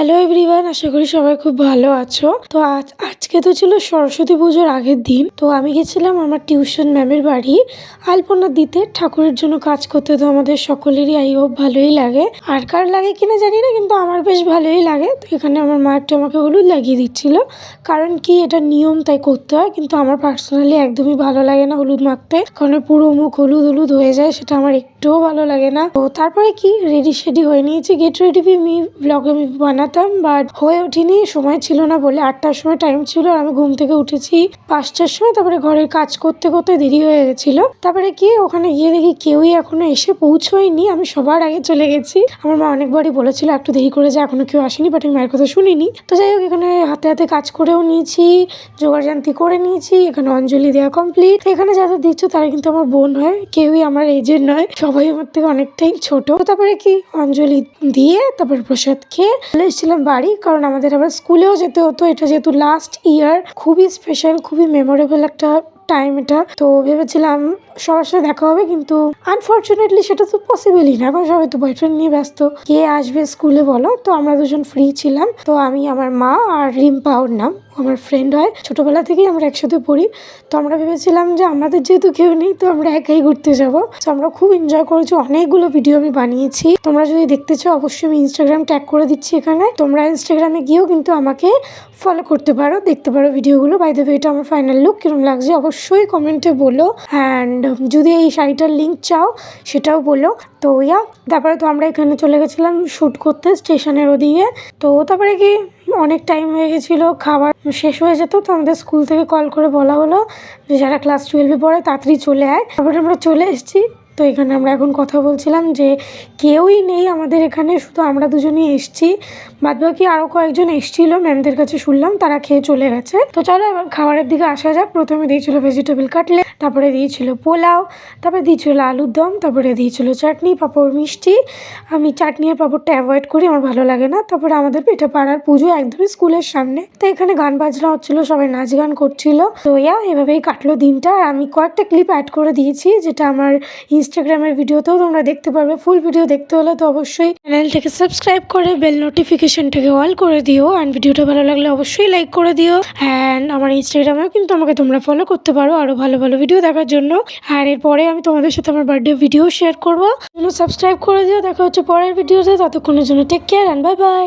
Hello everyone, আশা করি সবাই খুব ভালো আছো। তো আজকে তো ছিল সরস্বতী পুজোর আগের দিন। তো আমি গেছিলাম আমার টিউশন ম্যামের বাড়ি আলপনা দিতে, ঠাকুরের জন্য কাজ করতে। তো আমাদের সকলেরই আই হোপ ভালোই লাগে, আর কার লাগে কিনা জানি না, কিন্তু আমার বেশ ভালোই লাগে। তো এখানে আমার মা একটু আমাকে হলুদ লাগিয়ে দিচ্ছিল, কারণ কি এটা নিয়ম, তাই করতে হয়। কিন্তু আমার পার্সোনালি একদমই ভালো লাগে না হলুদ মাখতে, কারণ পুরো মুখ হলুদ হলুদ হয়ে যায়, সেটা আমার একটুও ভালো লাগে না। তো তারপরে কি রেডি শেডি হয়ে নিয়েছি, গেট রেডি মি ব্লগ আমি বানাতাম, বাট হয়ে ওঠেনি, সময় ছিল না বলে। 8টার সময় টাইম ছিল আর আমি ঘুম থেকে উঠেছি 5টার সময়। তারপরে ঘরের কাজ করতে করতে দেরি হয়ে গেছিল। তারপরে কি ওখানে গিয়ে দেখি কেউই এখনো এসে পৌঁছয়নি, আমি সবার আগে চলে গেছি। আমার মা অনেকবারই বলেছিল একটু দেরি করে যায়, এখনো কেউ আসেনি, বাট আমি মায়ের কথা শুনিনি। তো যাই হোক, এখানে হাতে হাতে কাজ করেও নিয়েছি, জোগাড়জান্তি করে নিয়েছি। এখানে অঞ্জলি দেওয়া কমপ্লিট। এখানে যাদের দিচ্ছ তারা কিন্তু আমার বোন হয়, কেউই আমার এজের নয়, সবাই আমার থেকে অনেকটাই ছোট। তারপরে কি অঞ্জলি দিয়ে তারপর প্রসাদ খেয়ে চলে এসেছিলাম বাড়ি, কারণ আমাদের আবার স্কুলেও যেতে হতো। এটা যেহেতু লাস্ট ইয়ার, খুবই স্পেশাল, খুবই মেমোরেবল একটা টাইম এটা। তো ভেবেছিলাম সবার সাথে দেখা হবে, কিন্তু আনফর্চুনেটলি সেটা তো পসিবলই না, এখন সবাই তো বয়ফ্রেন্ড নিয়ে ব্যস্ত, কে আসবে স্কুলে বলো। তো আমরা দুজন ফ্রি ছিলাম। তো আমি, আমার মা আর রিম্পা, ওর নাম, আমার ফ্রেন্ড হয়, ছোটবেলা থেকেই আমরা একসাথে পড়ি। তো আমরা ভেবেছিলাম যে আমাদের যেহেতু কেউ নেই, তো আমরা একাই ঘুরতে যাবো। তো আমরা খুব এনজয় করেছি, অনেকগুলো ভিডিও আমি বানিয়েছি। তোমরা যদি দেখতে চাও অবশ্যই আমি ইনস্টাগ্রাম ট্যাগ করে দিচ্ছি এখানে, তোমরা ইনস্টাগ্রামে গিয়েও কিন্তু আমাকে ফলো করতে পারো, দেখতে পারো ভিডিওগুলো। বাই দ্য ওয়ে, এটা আমার ফাইনাল লুক, কিরকম লাগছে অবশ্যই কমেন্টে বলো। অ্যান্ড যদি এই শাড়িটার লিঙ্ক চাও সেটাও বলো। তো তারপরে তো আমরা এখানে চলে গেছিলাম শ্যুট করতে স্টেশনের ওদিকে। তো তারপরে কি অনেক টাইম হয়ে গেছিলো, খাবার শেষ হয়ে যেত। তো আমাদের স্কুল থেকে কল করে বলা হলো যে যারা ক্লাস 12-এ পড়ে তাড়াতাড়ি চলে আয়। তারপরে আমরা চলে এসেছি। তো এখানে আমরা এখন কথা বলছিলাম যে কেউই নেই আমাদের এখানে, শুধু আমরা দুজনই এসছি, বাদবাকি আরও কয়েকজন এসেছিলো, ম্যামদের কাছে শুনলাম তারা খেয়ে চলে গেছে। তো চলো এবার খাবারের দিকে আসা যাক। প্রথমে দিয়েছিল ভেজিটেবল কাটলেট, তারপরে দিয়েছিল পোলাও, তারপরে দিয়েছিল আলুর দম, তারপরে দিয়েছিল চাটনি, পাঁপড়, মিষ্টি। আমি চাটনি আর পাঁপড়টা অ্যাভয়েড করি, আমার ভালো লাগে না। তারপরে আমাদের পেটে পাড়ার পুজো একদমই স্কুলের সামনে, তো এখানে গান বাজনা হচ্ছিলো, সবাই নাচ গান করছিল। তো এভাবেই কাটলো দিনটা। আর আমি কয়েকটা ক্লিপ অ্যাড করে দিয়েছি, যেটা আমার ইনস্টাগ্রামের ভিডিওতেও তোমরা দেখতে পারবে। ফুল ভিডিও দেখতে হলে তো অবশ্যই চ্যানেলটাকে সাবস্ক্রাইব করে বেল নোটিফিকেশনটাকে অল করে দিও। অ্যান্ড ভিডিওটা ভালো লাগলে অবশ্যই লাইক করে দিও। অ্যান্ড আমার ইনস্টাগ্রামেও কিন্তু আমাকে তোমরা ফলো করতে পারো আরও ভালো ভালো ভিডিও দেখার জন্য। আর এরপরে আমি তোমাদের সাথে আমার বার্থডে ভিডিও শেয়ার করবো, সাবস্ক্রাইব করে দিও। দেখা হচ্ছে পরের ভিডিওতে, ততক্ষণের জন্য take care and bye by.